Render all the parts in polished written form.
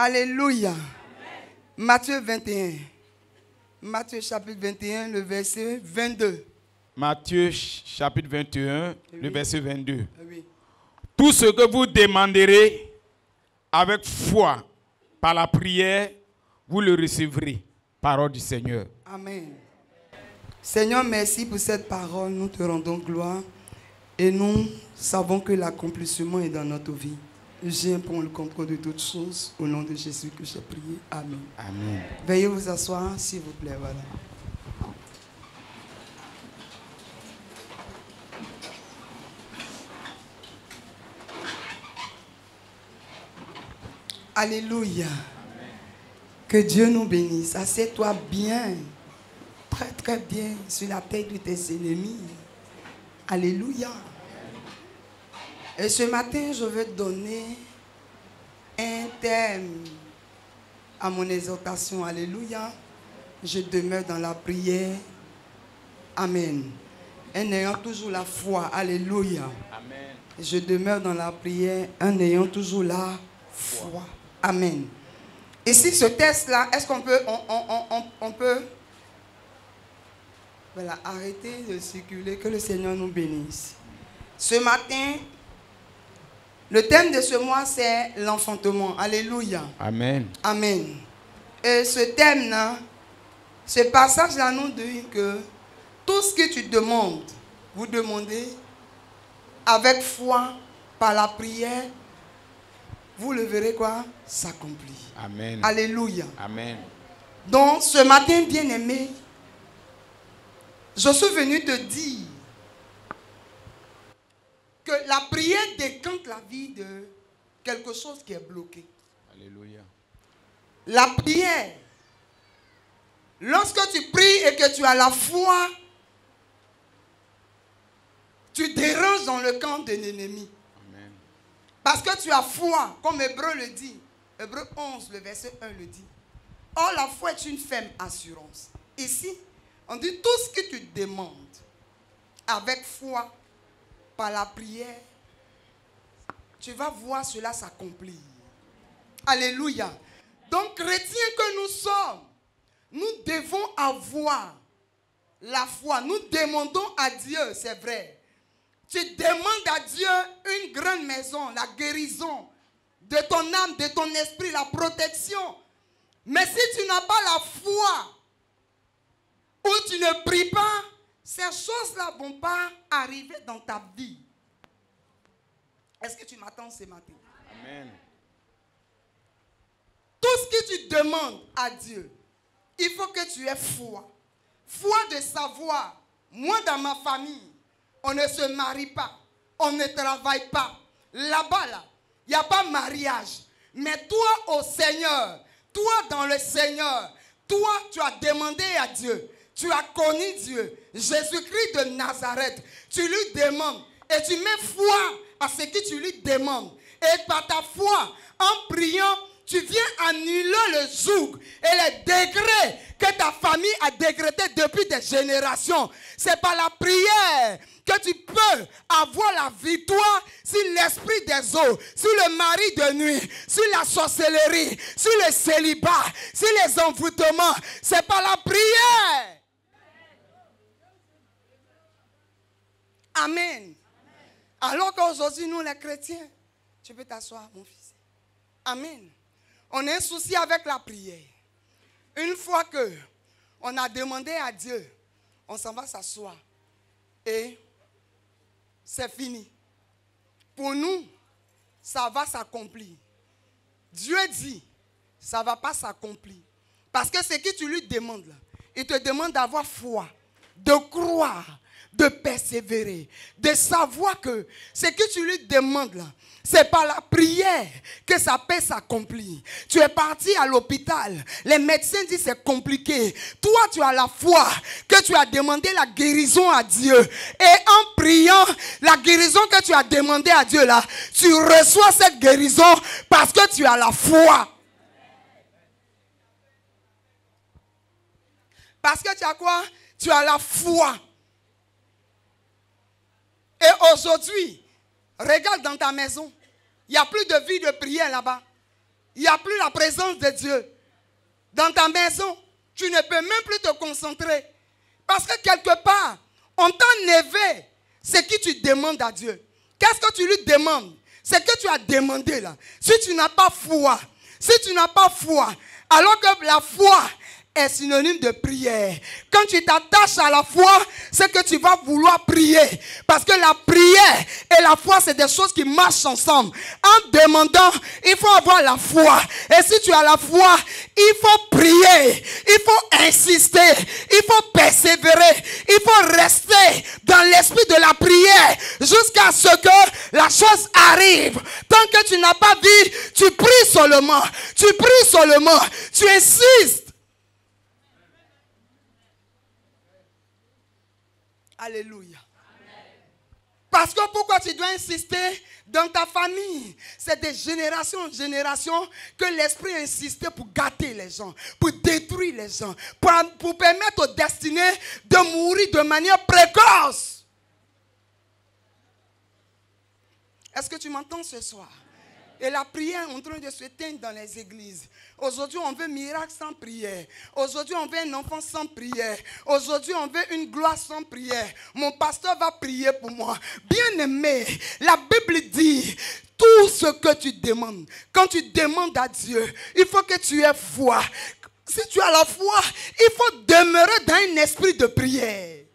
Alléluia. Matthieu 21. Matthieu chapitre 21, le verset 22. Matthieu chapitre 21, le verset 22. Oui. Tout ce que vous demanderez avec foi par la prière, vous le recevrez. Parole du Seigneur. Amen. Seigneur, merci pour cette parole. Nous te rendons gloire et nous savons que l'accomplissement est dans notre vie. Je prends le contrôle de toutes choses. Au nom de Jésus que j'ai prié. Amen. Amen. Veuillez vous asseoir, s'il vous plaît. Voilà. Alléluia. Que Dieu nous bénisse. Assieds-toi bien, très très bien sur la tête de tes ennemis. Alléluia. Et ce matin, je vais donner un thème à mon exhortation. Alléluia. Je demeure dans la prière. Amen. En ayant toujours la foi. Alléluia. Amen. Je demeure dans la prière en ayant toujours la foi. Amen. Et si ce test-là, est-ce qu'on peut, on peut voilà, arrêter de circuler, que le Seigneur nous bénisse. Ce matin, le thème de ce mois, c'est l'enfantement. Alléluia. Amen. Amen. Et ce thème-là, ce passage-là nous dit que tout ce que tu demandes, vous demandez avec foi, par la prière, vous le verrez quoi? S'accomplir. Amen. Alléluia. Amen. Donc, ce matin, bien-aimé, je suis venu te dire que la prière décante la vie de quelque chose qui est bloqué. Alléluia. La prière, lorsque tu pries et que tu as la foi, tu déranges dans le camp de l'ennemi. Amen. Parce que tu as foi, comme Hébreu le dit. Hébreu 11, le verset 1 le dit. Or, la foi est une ferme assurance. Ici, on dit tout ce que tu demandes avec foi, par la prière, tu vas voir cela s'accomplir. Alléluia. Donc, chrétiens que nous sommes, nous devons avoir la foi. Nous demandons à Dieu, c'est vrai. Tu demandes à Dieu une grande maison, la guérison de ton âme, de ton esprit, la protection. Mais si tu n'as pas la foi, ou tu ne pries pas, ces choses-là ne vont pas arriver dans ta vie. Est-ce que tu m'attends ce matin? Amen. Tout ce que tu demandes à Dieu, il faut que tu aies foi. Foi de savoir, moi dans ma famille, on ne se marie pas, on ne travaille pas. Là-bas, là, il n'y a pas mariage. Mais toi au Seigneur, toi dans le Seigneur, toi tu as demandé à Dieu, tu as connu Dieu, Jésus-Christ de Nazareth, tu lui demandes et tu mets foi à ce que tu lui demandes. Et par ta foi, en priant, tu viens annuler le joug et les décrets que ta famille a décrétés depuis des générations. C'est par la prière que tu peux avoir la victoire sur l'esprit des eaux, sur le mari de nuit, sur la sorcellerie, sur le célibat, sur les envoûtements. C'est par la prière. Amen. Alors qu'aujourd'hui, nous les chrétiens, tu peux t'asseoir, mon fils. Amen. On a un souci avec la prière. Une fois que on a demandé à Dieu, on s'en va s'asseoir. Et c'est fini. Pour nous, ça va s'accomplir. Dieu dit, ça ne va pas s'accomplir. Parce que ce que tu lui demandes là, il te demande d'avoir foi, de croire, de persévérer, de savoir que ce que tu lui demandes là, c'est par la prière que ça peut s'accomplir. Tu es parti à l'hôpital, les médecins disent c'est compliqué. Toi tu as la foi que tu as demandé la guérison à Dieu. Et en priant, la guérison que tu as demandé à Dieu là, tu reçois cette guérison parce que tu as la foi. Parce que tu as quoi? Tu as la foi. Et aujourd'hui, regarde dans ta maison. Il n'y a plus de vie de prière là-bas. Il il n'y a plus la présence de Dieu. Dans ta maison, tu ne peux même plus te concentrer. Parce que quelque part, on t'a enlevé ce que tu demandes à Dieu. Qu'est-ce que tu lui demandes? C'est que tu as demandé là. Si tu n'as pas foi, alors que la foi est synonyme de prière. Quand tu t'attaches à la foi, c'est que tu vas vouloir prier. Parce que la prière et la foi, c'est des choses qui marchent ensemble. En demandant, il faut avoir la foi. Et si tu as la foi, il faut prier. Il faut insister. Il faut persévérer. Il faut rester dans l'esprit de la prière jusqu'à ce que la chose arrive. Tant que tu n'as pas vu, tu pries seulement. Tu pries seulement. Tu insistes. Alléluia. Parce que pourquoi tu dois insister dans ta famille? C'est de génération en génération que l'esprit a insisté pour gâter les gens, pour détruire les gens, pour permettre aux destinés de mourir de manière précoce. Est-ce que tu m'entends ce soir? Et la prière est en train de se teindre dans les églises. Aujourd'hui, on veut miracle sans prière. Aujourd'hui, on veut un enfant sans prière. Aujourd'hui, on veut une gloire sans prière. Mon pasteur va prier pour moi. Bien-aimé, la Bible dit, tout ce que tu demandes, quand tu demandes à Dieu, il faut que tu aies foi. Si tu as la foi, il faut demeurer dans un esprit de prière.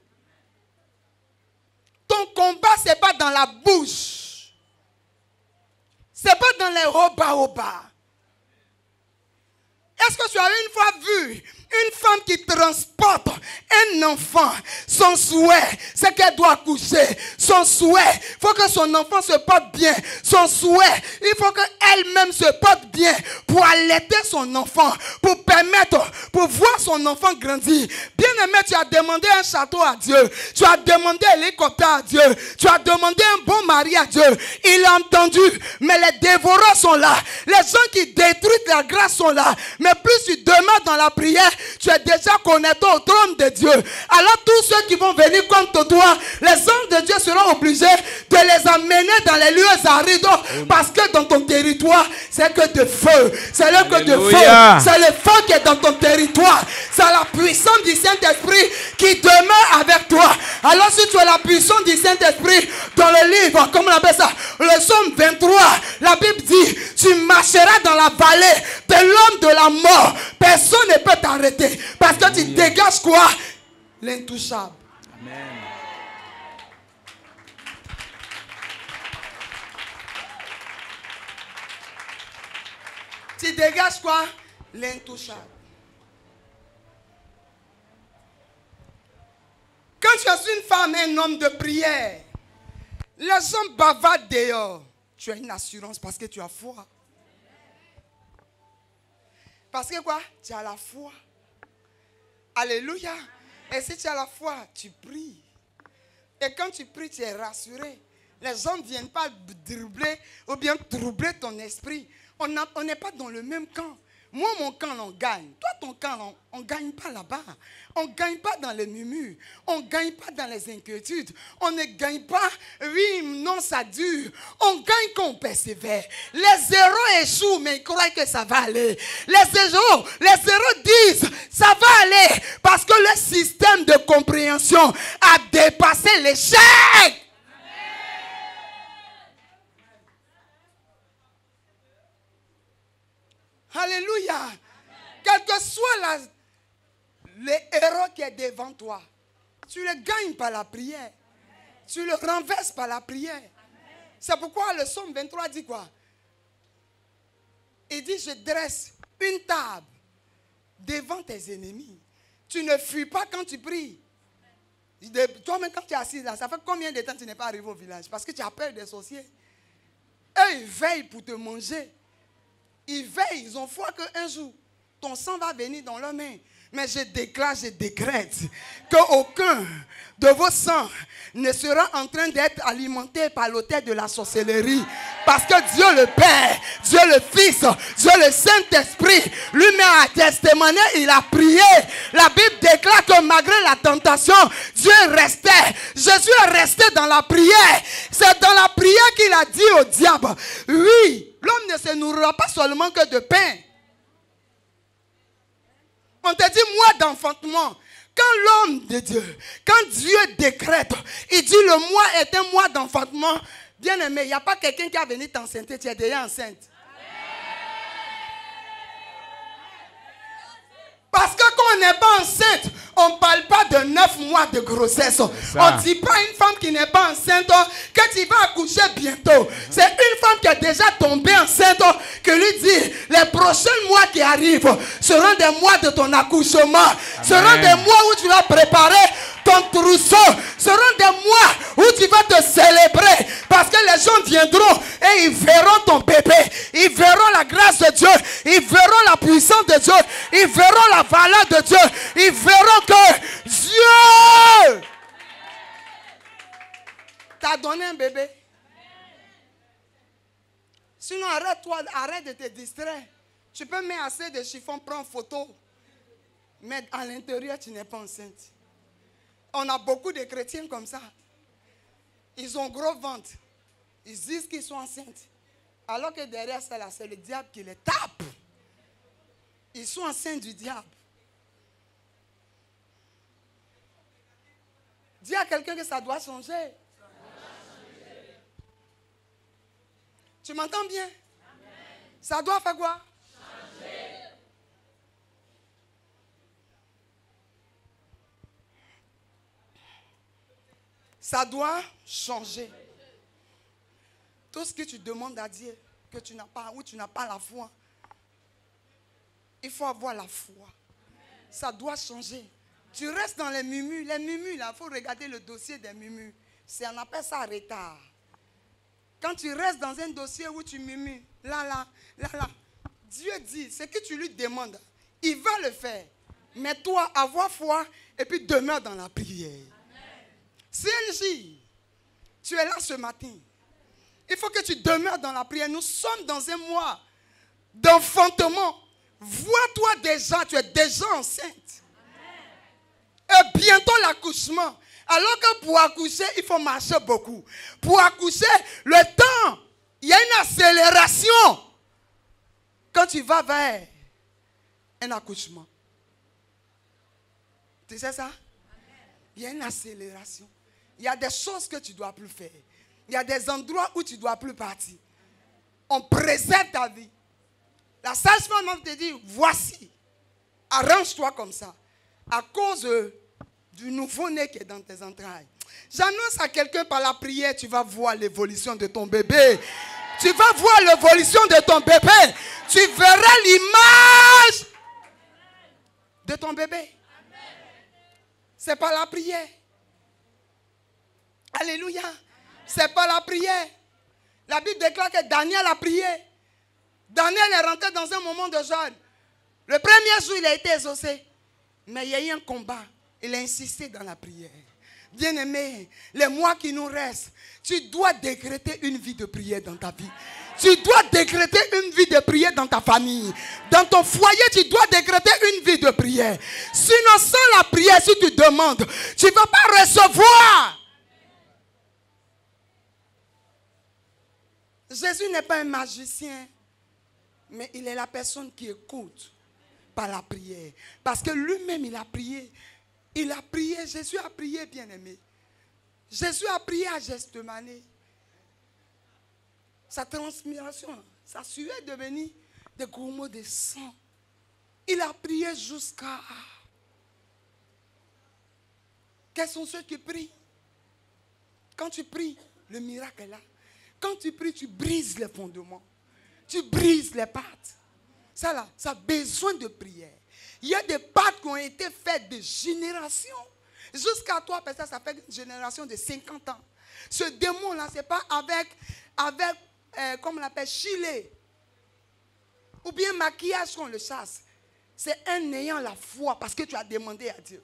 Ton combat, ce n'est pas dans la bouche. Ce n'est pas dans les roba-oba. Est-ce que tu as une fois vu une femme qui transporte un enfant? Son souhait, c'est qu'elle doit accoucher. Son souhait, il faut que son enfant se porte bien. Son souhait, il faut qu'elle-même se porte bien pour allaiter son enfant, pour permettre, pour voir son enfant grandir. Bien-aimé, tu as demandé un château à Dieu. Tu as demandé un hélicoptère à Dieu. Tu as demandé un bon mari à Dieu. Il a entendu, mais les dévoreurs sont là. Les gens qui détruisent la grâce sont là. Mais plus tu demeures dans la prière, tu es déjà connecté au trône de Dieu. Alors tous ceux qui vont venir contre toi, les anges de Dieu seront obligés de les amener dans les lieux arides. Parce que dans ton territoire, c'est que de feu. C'est le que de feu. C'est le feu qui est dans ton territoire. C'est la puissance du Saint-Esprit qui demeure avec toi. Alors si tu as la puissance du Saint-Esprit dans le livre, comme on appelle ça, le psaume 23, la Bible dit, tu marcheras dans la vallée de l'homme de la mort. Personne ne peut t'arrêter. Parce que tu dégages quoi? L'intouchable. Amen. Tu dégages quoi? L'intouchable. Quand tu es une femme, un homme de prière, les gens bavardent dehors. Tu as une assurance parce que tu as foi. Parce que quoi? Tu as la foi. Alléluia. Et si tu as la foi, tu pries. Et quand tu pries, tu es rassuré. Les gens ne viennent pas dribbler ou bien troubler ton esprit. On n'est pas dans le même camp. Moi, mon camp, on gagne. Toi, ton camp, on ne gagne pas là-bas. On ne gagne pas dans les murmures. On ne gagne pas dans les inquiétudes. On ne gagne pas, oui, non, ça dure. On gagne quand on persévère. Les héros échouent, mais ils croient que ça va aller. Les héros disent, ça va aller. Parce que le système de compréhension a dépassé l'échec. Alléluia. Amen. Quel que soit l'erreur qui est devant toi, tu le gagnes par la prière. Amen. Tu le renverses par la prière. C'est pourquoi le psaume 23 dit quoi? Il dit, je dresse une table devant tes ennemis. Tu ne fuis pas quand tu pries. Toi-même, quand tu es assis là, ça fait combien de temps que tu n'es pas arrivé au village? Parce que tu as peur des sorciers. Eux, ils veillent pour te manger. Ils veillent, ils ont foi qu'un jour, ton sang va venir dans leurs mains. Mais je déclare, je décrète qu'aucun de vos sangs ne sera en train d'être alimenté par l'autel de la sorcellerie. Parce que Dieu le Père, Dieu le Fils, Dieu le Saint-Esprit, lui-même a testimoné, il a prié. La Bible déclare que malgré la tentation, Dieu restait. Jésus est resté dans la prière. C'est dans la prière qu'il a dit au diable, oui, l'homme ne se nourrira pas seulement que de pain. On te dit mois d'enfantement. Quand l'homme de Dieu, quand Dieu décrète, il dit le mois est un mois d'enfantement. Bien aimé, il n'y a pas quelqu'un qui a venu t'enceinte, tu es déjà enceinte. Parce que quand on n'est pas enceinte, on ne parle pas de 9 mois de grossesse. On ne dit pas à une femme qui n'est pas enceinte que tu vas accoucher bientôt. C'est une femme qui est déjà tombée enceinte que lui dit les prochains mois qui arrivent seront des mois de ton accouchement. Seront des mois où tu vas préparer ton trousseau. Seront des mois où tu vas te célébrer. Parce que les gens viendront et ils verront ton bébé. Ils verront la grâce de Dieu. Ils verront la puissance de Dieu. Ils verront la valeur de Dieu. Ils verront que Dieu t'a donné un bébé. Sinon, arrête-toi, arrête de te distraire. Tu peux mettre assez de chiffons, prendre photo. Mais à l'intérieur, tu n'es pas enceinte. On a beaucoup de chrétiens comme ça. Ils ont gros ventre. Ils disent qu'ils sont enceintes. Alors que derrière ça, c'est le diable qui les tape. Ils sont enceintes du diable. Dis à quelqu'un que ça doit changer. Tu m'entends bien? Amen. Ça doit faire quoi? Changer. Ça doit changer. Tout ce que tu demandes à Dieu, que tu n'as pas, ou tu n'as pas la foi, il faut avoir la foi. Ça doit changer. Tu restes dans les murmures. Les murmures, là, il faut regarder le dossier des murmures. On appelle ça retard. Quand tu restes dans un dossier où tu murmures, là, Dieu dit, ce que tu lui demandes, il va le faire. Mais toi, avoir foi et puis demeure dans la prière. CNJ, tu es là ce matin. Il faut que tu demeures dans la prière. Nous sommes dans un mois d'enfantement. Vois-toi déjà, tu es déjà enceinte. Et bientôt l'accouchement. Alors que pour accoucher, il faut marcher beaucoup. Pour accoucher, le temps, il y a une accélération. Quand tu vas vers un accouchement. Tu sais ça? Il y a une accélération. Il y a des choses que tu ne dois plus faire. Il y a des endroits où tu ne dois plus partir. On préserve ta vie. La sage-femme te dit, voici, arrange-toi comme ça. À cause du nouveau-né qui est dans tes entrailles. J'annonce à quelqu'un par la prière, tu vas voir l'évolution de ton bébé. Tu vas voir l'évolution de ton bébé. Tu verras l'image de ton bébé. C'est par la prière. Alléluia. C'est pas la prière. La Bible déclare que Daniel a prié. Daniel est rentré dans un moment de jeûne. Le premier jour, il a été exaucé. Mais il y a eu un combat. Il a insisté dans la prière. Bien-aimé, les mois qui nous restent, tu dois décréter une vie de prière dans ta vie. Tu dois décréter une vie de prière dans ta famille. Dans ton foyer, tu dois décréter une vie de prière. Sinon, sans la prière, si tu demandes, tu ne vas pas recevoir. Jésus n'est pas un magicien, mais il est la personne qui écoute par la prière. Parce que lui-même, il a prié. Il a prié, Jésus a prié, bien-aimé. Jésus a prié à Gethsemane. Sa transpiration, sa sueur est devenue des grumeaux de sang. Il a prié jusqu'à... Quels sont ceux qui prient? Quand tu pries, le miracle est là. Quand tu pries, tu brises les fondements. Tu brises les pattes. Ça là, ça a besoin de prière. Il y a des pattes qui ont été faites de générations. Jusqu'à toi, peut-être ça fait une génération de 50 ans. Ce démon-là, ce n'est pas avec comme on l'appelle, chilé. Ou bien maquillage qu'on le chasse. C'est un ayant la foi parce que tu as demandé à Dieu.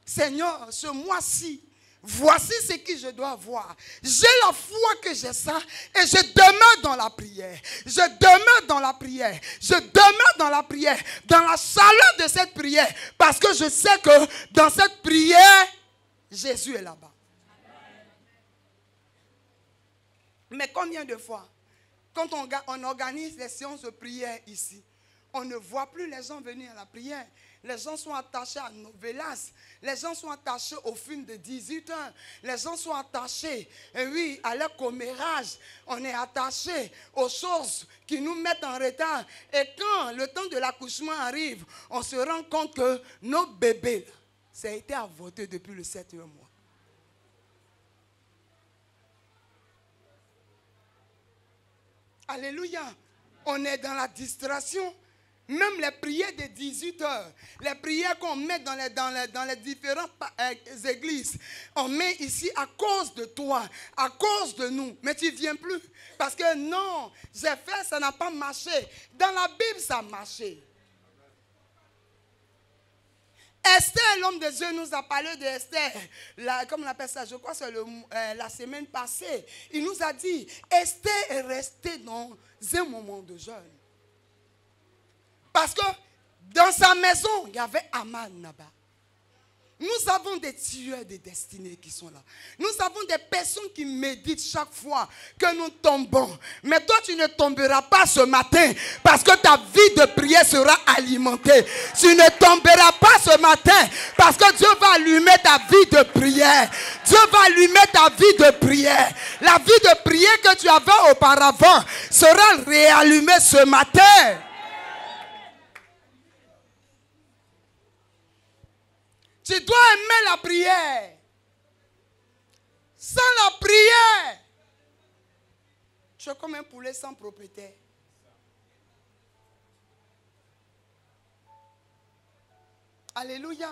Seigneur, ce mois-ci, voici ce que je dois voir. J'ai la foi que j'ai ça et je demeure dans la prière. Je demeure dans la prière. Je demeure dans la prière. Dans la chaleur de cette prière. Parce que je sais que dans cette prière, Jésus est là-bas. Mais combien de fois, quand on organise les séances de prière ici, on ne voit plus les gens venir à la prière. Les gens sont attachés à nos vélas. Les gens sont attachés au film de 18 heures. Les gens sont attachés, et oui, à leur commérage. On est attaché aux choses qui nous mettent en retard. Et quand le temps de l'accouchement arrive, on se rend compte que nos bébés, ça a été avorté depuis le 7e mois. Alléluia. On est dans la distraction. Même les prières de 18 heures, les prières qu'on met dans les différentes églises, on met ici à cause de toi, à cause de nous. Mais tu ne viens plus. Parce que non, j'ai fait, ça n'a pas marché. Dans la Bible, ça a marché. Esther, l'homme de Dieu, nous a parlé de Esther. Comme on appelle ça, je crois que c'est la semaine passée. Il nous a dit, Esther est restée dans un moment de jeûne. Parce que dans sa maison, il y avait Aman là-bas. Nous avons des tueurs de destinée qui sont là. Nous avons des personnes qui méditent chaque fois que nous tombons. Mais toi, tu ne tomberas pas ce matin parce que ta vie de prière sera alimentée. Tu ne tomberas pas ce matin parce que Dieu va allumer ta vie de prière. Dieu va allumer ta vie de prière. La vie de prière que tu avais auparavant sera réallumée ce matin. Tu dois aimer la prière. Sans la prière, tu es comme un poulet sans propriétaire. Alléluia.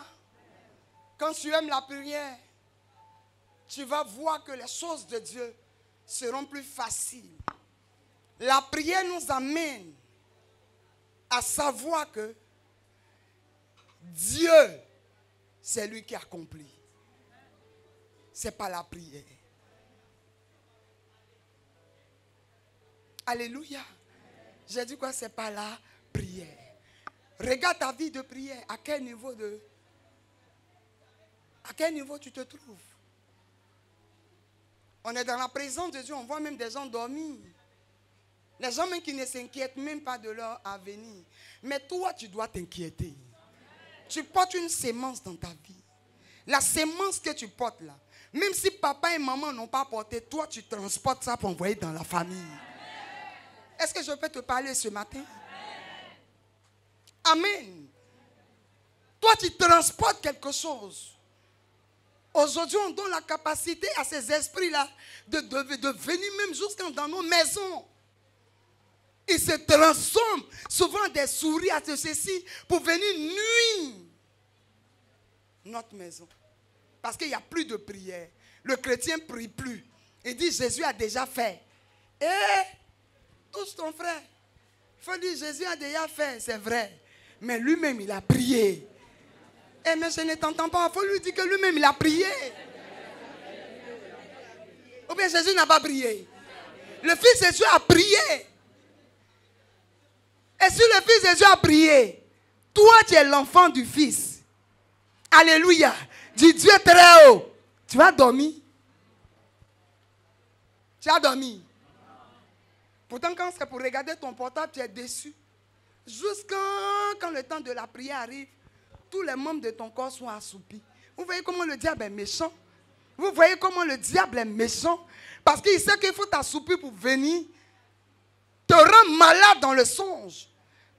Quand tu aimes la prière, tu vas voir que les choses de Dieu seront plus faciles. La prière nous amène à savoir que Dieu, c'est lui qui accomplit. Ce n'est pas la prière. Alléluia. J'ai dit quoi? Ce n'est pas la prière. Regarde ta vie de prière. À quel niveau tu te trouves? On est dans la présence de Dieu. On voit même des gens dormir. Les gens même qui ne s'inquiètent même pas de leur avenir. Mais toi, tu dois t'inquiéter. Tu portes une sémence dans ta vie. La sémence que tu portes là, même si papa et maman n'ont pas porté, toi tu transportes ça pour envoyer dans la famille. Est-ce que je peux te parler ce matin? Amen. Toi tu transportes quelque chose. Aujourd'hui on donne la capacité à ces esprits-là de venir même jusqu'à dans nos maisons. Ils se transforment souvent des souris à ceci pour venir nuire notre maison. Parce qu'il n'y a plus de prière. Le chrétien ne prie plus. Il dit Jésus a déjà fait. Et touche ton frère. Il faut dire Jésus a déjà fait, c'est vrai. Mais lui-même il a prié. Eh mais je ne t'entends pas. Il faut lui dire que lui-même il a prié. Ou bien Jésus n'a pas prié. Le Fils Jésus a prié. Et si le Fils Jésus a prié, toi tu es l'enfant du Fils. Alléluia. Du Dieu très haut. Tu vas dormir. Tu as dormi. Pourtant quand c'est pour regarder ton portable, tu es déçu. Jusqu'à quand le temps de la prière arrive, tous les membres de ton corps sont assoupis. Vous voyez comment le diable est méchant? Vous voyez comment le diable est méchant? Parce qu'il sait qu'il faut t'assoupir pour venir te rendre malade dans le songe.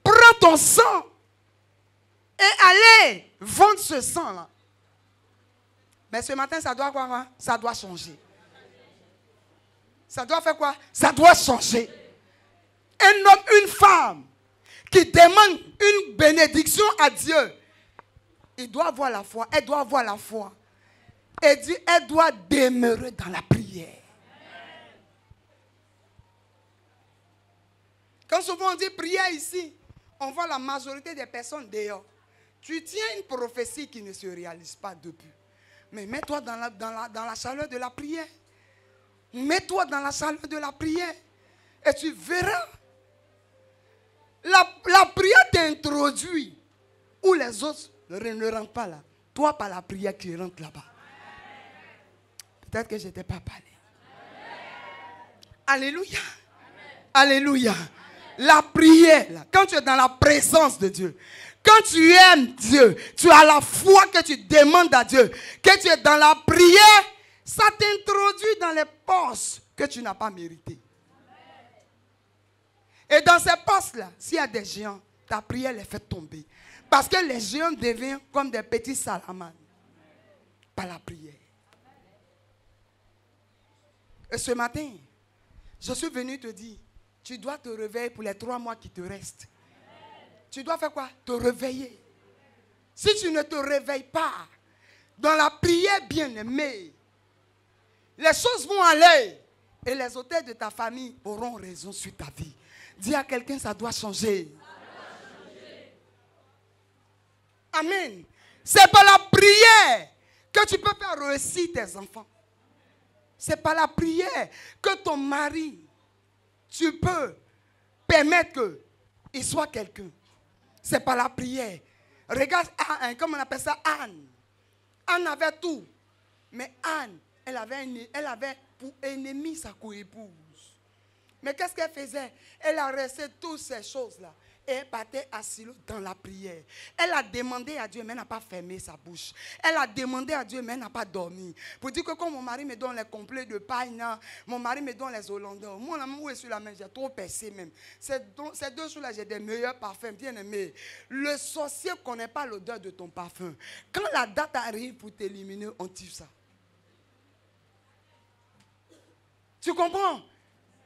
Prends ton sang et allez vendre ce sang-là. Mais ce matin, ça doit quoi? Ça doit changer. Ça doit faire quoi? Ça doit changer. Un homme, une femme qui demande une bénédiction à Dieu, il doit avoir la foi. Elle doit avoir la foi. Et dit, elle doit demeurer dans la prière. Quand souvent on dit prière ici, On voit la majorité des personnes dehors. Tu tiens une prophétie qui ne se réalise pas depuis. Mais mets-toi dans la chaleur de la prière. Mets-toi dans la chaleur de la prière. Et tu verras. La prière t'introduit. Où les autres ne rentrent pas là. Toi, par la prière, tu rentres là-bas. Peut-être que je n'étais pas parlé. Alléluia. Alléluia. La prière, là, quand tu es dans la présence de Dieu, quand tu aimes Dieu, tu as la foi que tu demandes à Dieu, que tu es dans la prière, ça t'introduit dans les postes que tu n'as pas mérités. Et dans ces postes-là, s'il y a des géants, ta prière les fait tomber. Parce que les géants deviennent comme des petits salamandres par la prière. Et ce matin, je suis venu te dire, tu dois te réveiller pour les 3 mois qui te restent. Tu dois faire quoi? Te réveiller. Si tu ne te réveilles pas dans la prière bien-aimée, les choses vont aller et les auteurs de ta famille auront raison sur ta vie. Dis à quelqu'un, ça doit changer. Amen. C'est par la prière que tu peux faire réussir tes enfants. C'est par la prière que ton mari, tu peux permettre qu'il soit quelqu'un. C'est par la prière. Regarde, comment on appelle ça, Anne. Anne avait tout. Mais Anne, elle avait pour ennemi sa coépouse. Mais qu'est-ce qu'elle faisait? Elle a resté toutes ces choses-là. Et elle partait à Silo dans la prière. Elle a demandé à Dieu, mais elle n'a pas fermé sa bouche. Elle a demandé à Dieu, mais elle n'a pas dormi. Pour dire que quand mon mari me donne les complets de paille, mon mari me donne les hollandais. Moi, où est sur la main, j'ai trop percé même. Ces 2 jours-là, j'ai des meilleurs parfums, bien aimés. Le sorcier ne connaît pas l'odeur de ton parfum. Quand la date arrive pour t'éliminer, on tire ça. Tu comprends?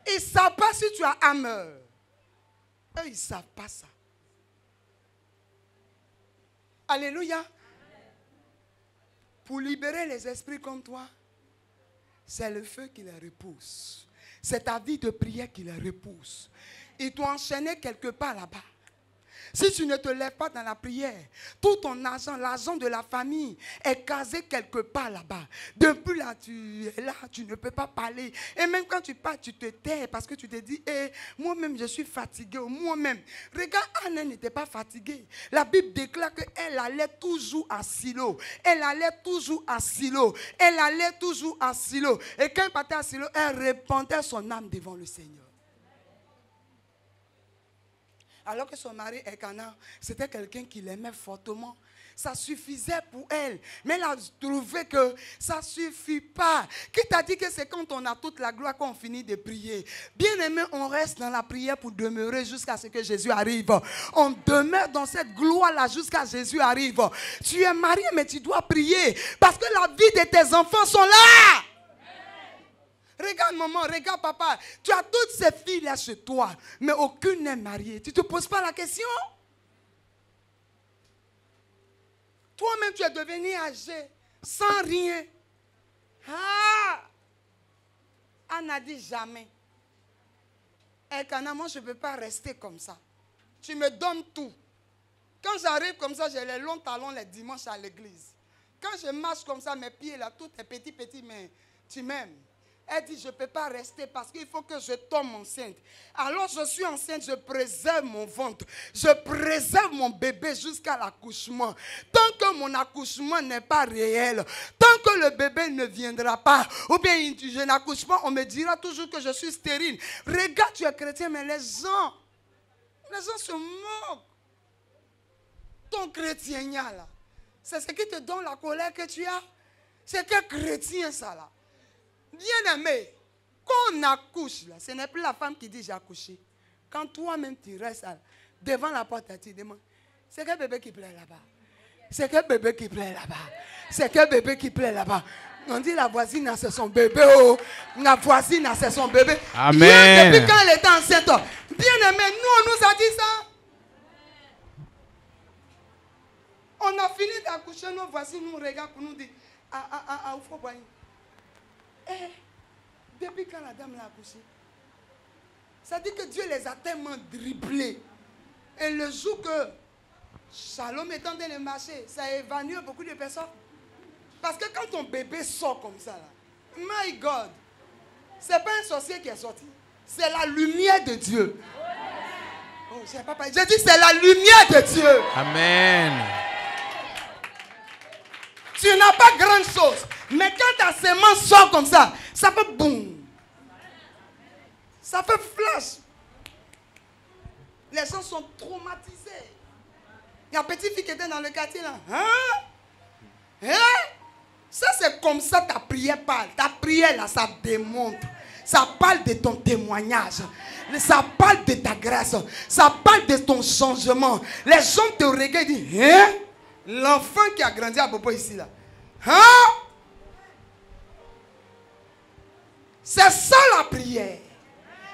Ils ne savent pas si tu as hammer. Eux, ils ne savent pas ça. Alléluia. Pour libérer les esprits comme toi, c'est le feu qui les repousse. C'est ta vie de prière qui les repousse. Ils t'ont enchaîné quelque part là-bas. Si tu ne te lèves pas dans la prière, tout ton argent, l'argent de la famille est casé quelque part là-bas. Depuis là, tu es là, tu ne peux pas parler. Et même quand tu parles, tu te tais parce que tu te dis, moi-même je suis fatigué. Moi-même. Regarde, Anne n'était pas fatiguée. La Bible déclare qu'elle allait toujours à Silo. Elle allait toujours à Silo. Elle allait toujours à Silo. Et quand elle partait à Silo, elle répandait son âme devant le Seigneur. Alors que son mari Elkana, c'était quelqu'un qui l'aimait fortement. Ça suffisait pour elle. Mais elle a trouvé que ça ne suffit pas. Qui t'a dit que c'est quand on a toute la gloire qu'on finit de prier? Bien aimé, on reste dans la prière pour demeurer jusqu'à ce que Jésus arrive. On demeure dans cette gloire-là jusqu'à ce que Jésus arrive. Tu es marié, mais tu dois prier. Parce que la vie de tes enfants sont là. Regarde maman, regarde papa, tu as toutes ces filles-là chez toi, mais aucune n'est mariée. Tu ne te poses pas la question? Toi-même, tu es devenu âgé, sans rien. Anne a dit jamais. Elkana, moi, je ne peux pas rester comme ça. Tu me donnes tout. Quand j'arrive comme ça, j'ai les longs talons les dimanches à l'église. Quand je marche comme ça, mes pieds là, tout est petit, mais tu m'aimes. Elle dit, je ne peux pas rester parce qu'il faut que je tombe enceinte. Alors je suis enceinte, je préserve mon ventre. Je préserve mon bébé jusqu'à l'accouchement. Tant que mon accouchement n'est pas réel, tant que le bébé ne viendra pas, ou bien je n'accouche pas, on me dira toujours que je suis stérile. Regarde, tu es chrétien, mais les gens se moquent. Ton chrétien là, c'est ce qui te donne la colère que tu as. C'est quel chrétien ça là? Bien aimé, quand on accouche, là, ce n'est plus la femme qui dit j'ai accouché. Quand toi-même tu restes là, devant la porte, tu demandes, c'est quel bébé qui plaît là-bas? C'est quel bébé qui plaît là-bas? C'est quel bébé qui plaît là-bas? On dit la voisine, c'est son bébé. Oh. La voisine, c'est son bébé. Amen. Hier, depuis quand elle était enceinte, bien aimé, nous, on nous a dit ça. On a fini d'accoucher, nos voisines nous regardent pour nous dire, il faut boire. Depuis quand la dame l'a accouché, ça dit que Dieu les a tellement dribblés. Et le jour que Shalom est en train de marcher, ça a évanoui beaucoup de personnes. Parce que quand ton bébé sort comme ça, là, my God, c'est pas un sorcier qui est sorti. C'est la lumière de Dieu. Oh, je pas parlé. Je dis c'est la lumière de Dieu. Amen. Tu n'as pas grand chose. Mais quand ta semence sort comme ça fait boum. Ça fait flash. Les gens sont traumatisés. Il y a une petite fille qui était dans le quartier là. Hein? Ça c'est comme ça ta prière parle. Ta prière là, ça démontre. Ça parle de ton témoignage. Ça parle de ta grâce. Ça parle de ton changement. Les gens te regardent et disent, hein? L'enfant qui a grandi à Bobo ici là. Hein? C'est ça la prière.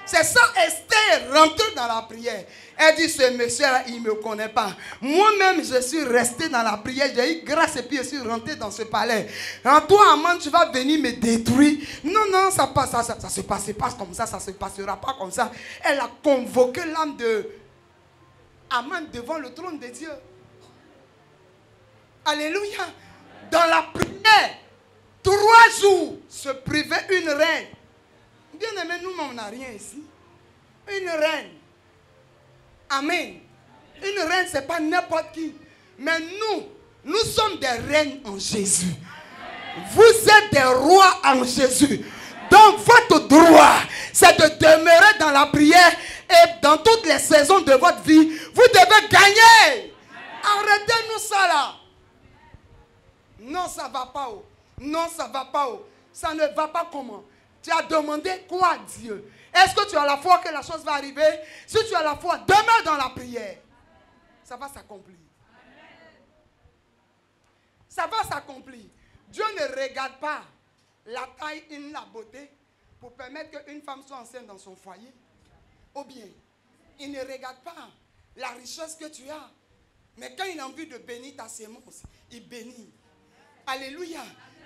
C'est ça, Esther rentre dans la prière. Elle dit, ce monsieur-là, il ne me connaît pas. Moi-même, je suis resté dans la prière. J'ai eu grâce et puis je suis rentré dans ce palais. En toi, Aman, tu vas venir me détruire. Non, ça se passe comme ça, ça ne se passera pas comme ça. Elle a convoqué l'âme de Aman devant le trône de Dieu. Alléluia. Dans la prière, 3 jours, se privait une reine. Bien aimé, nous, on n'a rien ici. Une reine. Amen. Une reine, ce n'est pas n'importe qui. Mais nous sommes des reines en Jésus. Vous êtes des rois en Jésus. Donc, votre droit, c'est de demeurer dans la prière et dans toutes les saisons de votre vie, vous devez gagner. Arrêtez-nous ça là. Non, ça ne va pas. Non, ça ne va pas. Ça ne va pas comment? Tu as demandé quoi à Dieu? Est-ce que tu as la foi que la chose va arriver? Si tu as la foi, demeure dans la prière. Ça va s'accomplir. Ça va s'accomplir. Dieu ne regarde pas la taille et la beauté pour permettre qu'une femme soit enceinte dans son foyer. Ou bien, il ne regarde pas la richesse que tu as. Mais quand il a envie de bénir ta sémence, il bénit. Alléluia.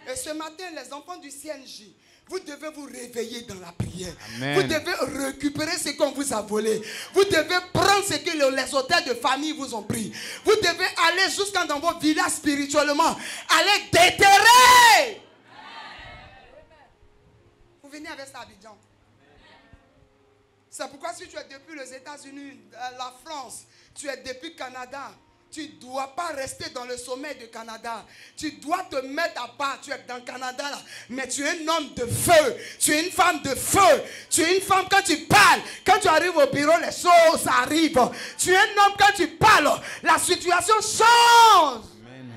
Et ce matin, les enfants du CNJ, vous devez vous réveiller dans la prière. Amen. Vous devez récupérer ce qu'on vous a volé. Vous devez prendre ce que les auteurs de famille vous ont pris. Vous devez aller jusqu'à dans vos villages spirituellement. Allez déterrer. Vous venez avec ça à Abidjan. C'est pourquoi si tu es depuis les États-Unis, la France, tu es depuis le Canada, tu ne dois pas rester dans le sommet du Canada. Tu dois te mettre à part. Tu es dans le Canada là. Mais tu es un homme de feu. Tu es une femme de feu. Tu es une femme quand tu parles. Quand tu arrives au bureau, les choses arrivent. Tu es un homme quand tu parles. La situation change. Amen.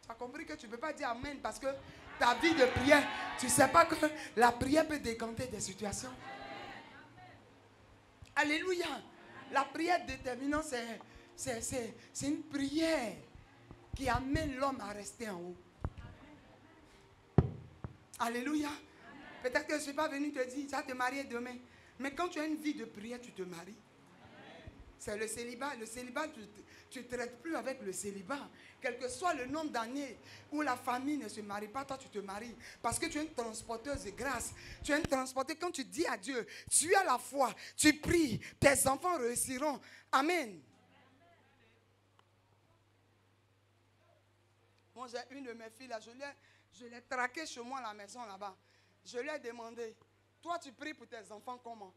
Tu as compris que tu ne peux pas dire Amen parce que ta vie de prière, tu ne sais pas que la prière peut décanter des situations. Alléluia. La prière déterminante, c'est une prière qui amène l'homme à rester en haut. Alléluia. Peut-être que je ne suis pas venu te dire, tu vas te marier demain. Mais quand tu as une vie de prière, tu te maries. C'est le célibat. Le célibat, tu ne traites plus avec le célibat. Quel que soit le nombre d'années où la famille ne se marie pas, toi tu te maries. Parce que tu es une transporteuse de grâce. Tu es une transporteuse. Quand tu dis à Dieu, tu as la foi, tu pries, tes enfants réussiront. Amen. Moi, j'ai une de mes filles là, je l'ai traquée chez moi à la maison là-bas. Je lui ai demandé, toi tu pries pour tes enfants comment?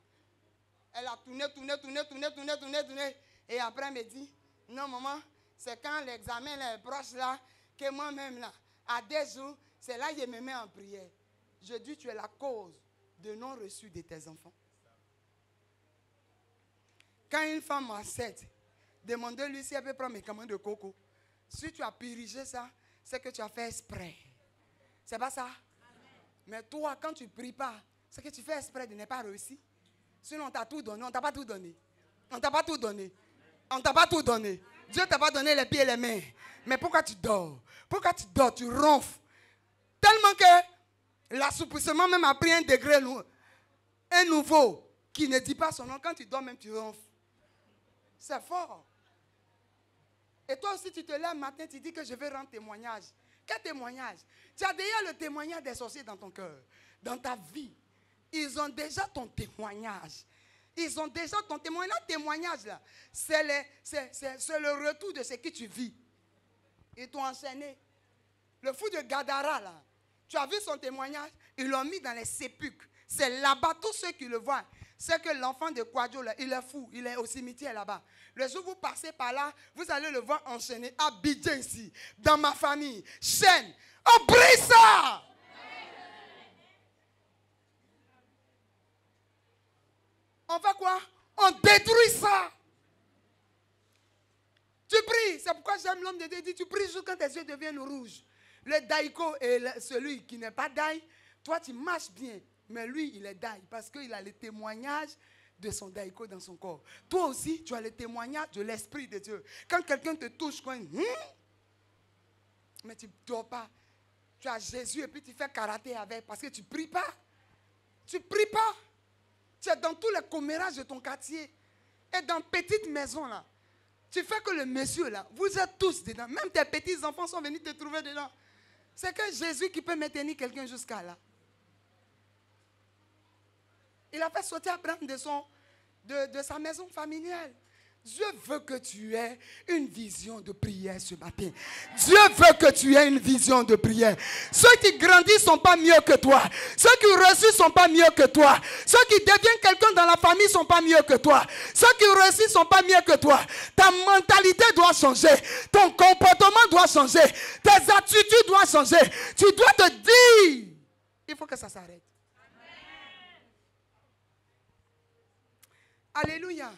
Elle a tourné. Et après elle me dit, non maman, c'est quand l'examen est proche là, que moi-même là, à 10 jours, c'est là que je me mets en prière. Je dis, tu es la cause de non-reçu de tes enfants. Quand une femme enceinte, demandez-lui si elle peut prendre mes médicaments de coco. Si tu as purigé ça, c'est que tu as fait exprès. C'est pas ça? Amen. Mais toi, quand tu ne pries pas, c'est que tu fais exprès de ne pas réussir. Sinon, on t'a tout donné. On ne t'a pas tout donné. On ne t'a pas tout donné. On ne t'a pas tout donné. Dieu ne t'a pas donné les pieds et les mains. Mais pourquoi tu dors? Pourquoi tu dors? Tu ronfles. Tellement que l'assouplissement même a pris un degré un nouveau qui ne dit pas son nom. Quand tu dors même, tu ronfles. C'est fort. Et toi aussi, tu te lèves le matin, tu dis que je vais rendre témoignage. Quel témoignage? Tu as déjà le témoignage des sorciers dans ton cœur, dans ta vie. Ils ont déjà ton témoignage. Ils ont déjà ton témoignage. Le témoignage, là, c'est le retour de ce que tu vis. Ils t'ont enchaîné. Le fou de Gadara, là, tu as vu son témoignage? Ils l'ont mis dans les sépulcres. C'est là-bas, tous ceux qui le voient. C'est que l'enfant de Kwadjo, là, il est fou. Il est au cimetière là-bas. Le jour où vous passez par là, vous allez le voir enchaîné. Abidjan ici, dans ma famille. Chaîne. On brise ça! On fait quoi? On détruit ça. Tu pries. C'est pourquoi j'aime l'homme de Dieu. Il dit, tu pries juste quand tes yeux deviennent rouges. Le daïko est celui qui n'est pas daï. Toi, tu marches bien. Mais lui, il est daï. Parce qu'il a le témoignage de son daïko dans son corps. Toi aussi, tu as le témoignage de l'Esprit de Dieu. Quand quelqu'un te touche, mais tu ne dors pas. Tu as Jésus et puis tu fais karaté avec. Parce que tu ne pries pas. Tu ne pries pas. Tu es dans tous les commérages de ton quartier. Et dans petite maison là. Tu fais que le monsieur là, vous êtes tous dedans. Même tes petits enfants sont venus te trouver dedans. C'est que Jésus qui peut maintenir quelqu'un jusqu'à là. Il a fait sauter Abraham de sa maison familiale. Dieu veut que tu aies une vision de prière ce matin. Dieu veut que tu aies une vision de prière. Ceux qui grandissent ne sont pas mieux que toi. Ceux qui réussissent ne sont pas mieux que toi. Ceux qui deviennent quelqu'un dans la famille ne sont pas mieux que toi. Ceux qui réussissent ne sont pas mieux que toi. Ta mentalité doit changer. Ton comportement doit changer. Tes attitudes doivent changer. Tu dois te dire, il faut que ça s'arrête. Alléluia.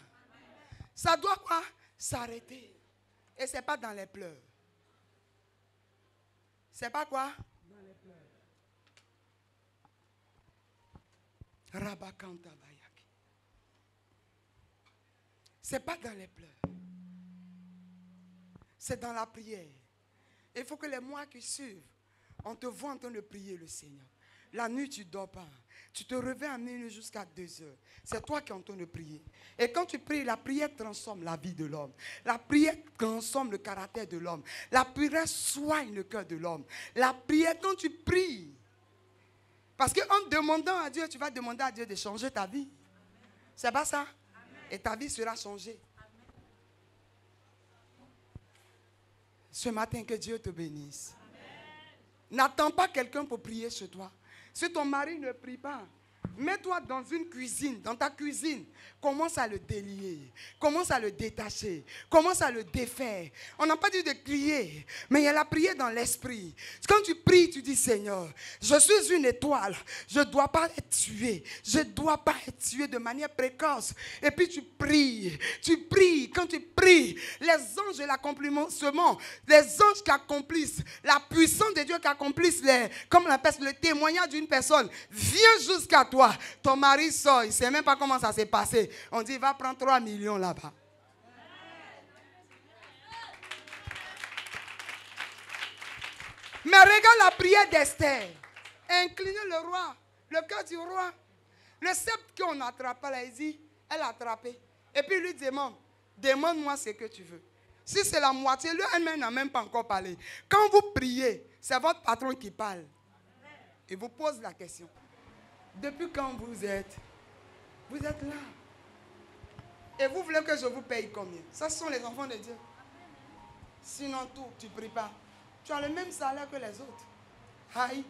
Ça doit quoi? S'arrêter. Et ce n'est pas dans les pleurs. C'est pas quoi? Dans les pleurs. Rabakanta Bayaki. C'est pas dans les pleurs. C'est dans la prière. Il faut que les mois qui suivent, on te voit en train de prier le Seigneur. La nuit, tu ne dors pas. Tu te réveilles à minuit jusqu'à 2 heures. C'est toi qui es en train de prier. Et quand tu pries, la prière transforme la vie de l'homme. La prière transforme le caractère de l'homme. La prière soigne le cœur de l'homme. La prière, quand tu pries, parce qu'en demandant à Dieu, tu vas demander à Dieu de changer ta vie. C'est pas ça? Et ta vie sera changée. Ce matin, que Dieu te bénisse. N'attends pas quelqu'un pour prier chez toi. Si ton mari ne prie pas, mets-toi dans une cuisine, dans ta cuisine. Commence à le délier. Commence à le détacher. Commence à le défaire. On n'a pas dit de crier, mais il y a la prière dans l'esprit. Quand tu pries, tu dis, Seigneur, je suis une étoile. Je ne dois pas être tué. Je ne dois pas être tué de manière précoce. Et puis tu pries. Tu pries. Quand tu pries, les anges de l'accomplissement, les anges qui accomplissent, la puissance de Dieu qui accomplissent, comme on appelle le témoignage d'une personne, vient jusqu'à toi. Ton mari sort, il ne sait même pas comment ça s'est passé. On dit, il va prendre 3 millions là-bas. Mais regarde la prière d'Esther. Incliner le roi, le cœur du roi. Le sceptre qu'on attrape là, il dit, elle a attrapé. Et puis il lui demande-moi ce que tu veux. Si c'est la moitié, lui elle-même n'a même pas encore parlé. Quand vous priez, c'est votre patron qui parle. Il vous pose la question. Depuis quand vous êtes là. Et vous voulez que je vous paye combien? Ça, ce sont les enfants de Dieu. Sinon, tu ne pries pas. Tu as le même salaire que les autres. Aïe.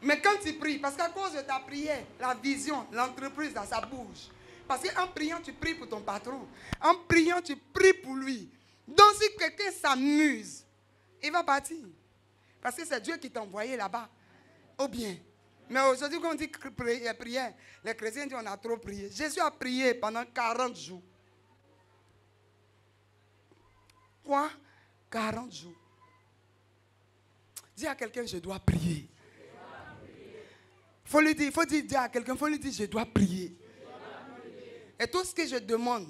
Mais quand tu pries, parce qu'à cause de ta prière, la vision, l'entreprise, là, ça bouge. Parce qu'en priant, tu pries pour ton patron. En priant, tu pries pour lui. Donc, si quelqu'un s'amuse, il va partir. Parce que c'est Dieu qui t'a envoyé là-bas. Ou bien. Mais aujourd'hui, quand on dit prière, les chrétiens disent on a trop prié. Jésus a prié pendant 40 jours. Quoi? 40 jours. Dis à quelqu'un, je dois prier. Faut dire à quelqu'un, faut lui dire, je dois prier. Et tout ce que je demande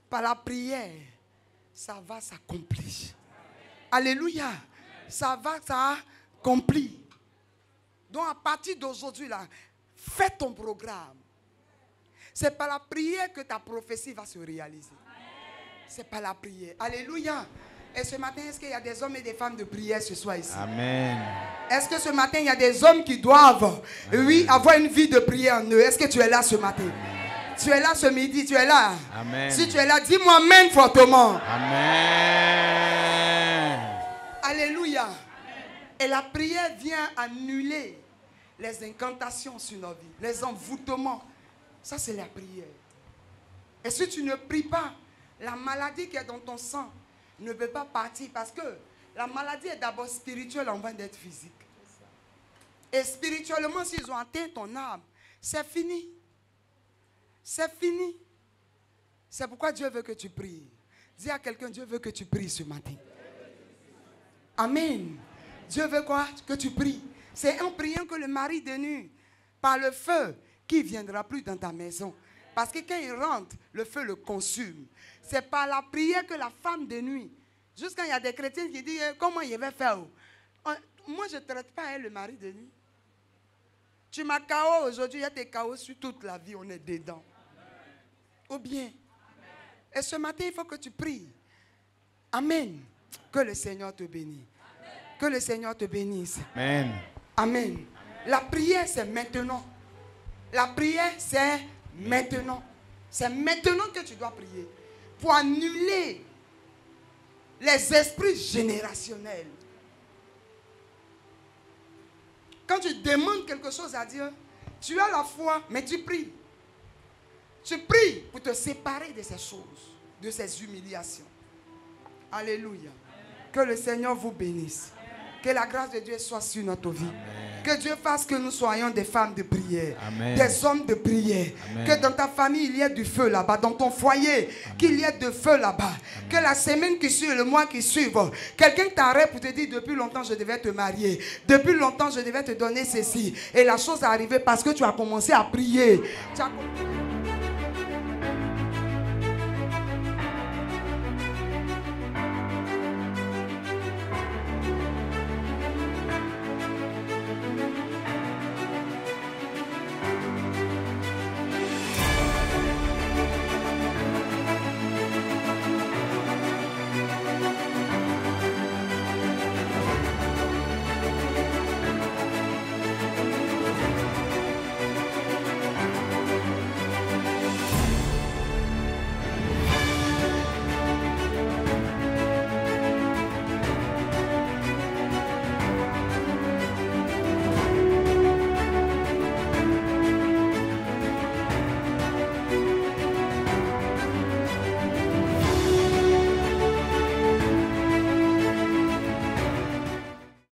par la prière, ça va s'accomplir. Alléluia. Ça va s'accomplir. Donc à partir d'aujourd'hui, là, fais ton programme. C'est par la prière que ta prophétie va se réaliser. C'est par la prière. Alléluia. Et ce matin, est-ce qu'il y a des hommes et des femmes de prière ce soir ici? Amen. Est-ce que ce matin, il y a des hommes qui doivent, oui, avoir une vie de prière en eux? Est-ce que tu es là ce matin? Tu es là ce midi, tu es là. Amen. Si tu es là, dis-moi amen fortement. Amen. Alléluia. Et la prière vient annuler les incantations sur nos vies, les envoûtements. Ça, c'est la prière. Et si tu ne pries pas, la maladie qui est dans ton sang ne peut pas partir parce que la maladie est d'abord spirituelle avant d'être physique. Et spirituellement, s'ils ont atteint ton âme, c'est fini. C'est fini. C'est pourquoi Dieu veut que tu pries. Dis à quelqu'un, Dieu veut que tu pries ce matin. Amen. Dieu veut quoi? Que tu pries. C'est en priant que le mari de nuit, par le feu, qui ne viendra plus dans ta maison. Parce que quand il rentre, le feu le consume. C'est par la prière que la femme de nuit, jusqu'à il y a des chrétiens qui disent, comment il va faire? Moi, je ne traite pas le mari de nuit. Tu m'as KO aujourd'hui, il y a des KO sur toute la vie, on est dedans. Ou bien. Et ce matin, il faut que tu pries. Amen. Que le Seigneur te bénisse. Que le Seigneur te bénisse. Amen. Amen. La prière, c'est maintenant. La prière, c'est maintenant. C'est maintenant que tu dois prier. Pour annuler les esprits générationnels. Quand tu demandes quelque chose à Dieu, tu as la foi, mais tu pries. Tu pries pour te séparer de ces choses, de ces humiliations. Alléluia. Que le Seigneur vous bénisse. Que la grâce de Dieu soit sur notre vie. Amen. Que Dieu fasse que nous soyons des femmes de prière. Amen. Des hommes de prière. Amen. Que dans ta famille, il y ait du feu là-bas. Dans ton foyer, qu'il y ait de feu là-bas. Que la semaine qui suit, le mois qui suit, quelqu'un t'arrête pour te dire, depuis longtemps, je devais te marier. Depuis longtemps, je devais te donner ceci. Et la chose est arrivée parce que tu as commencé à prier. Tu as...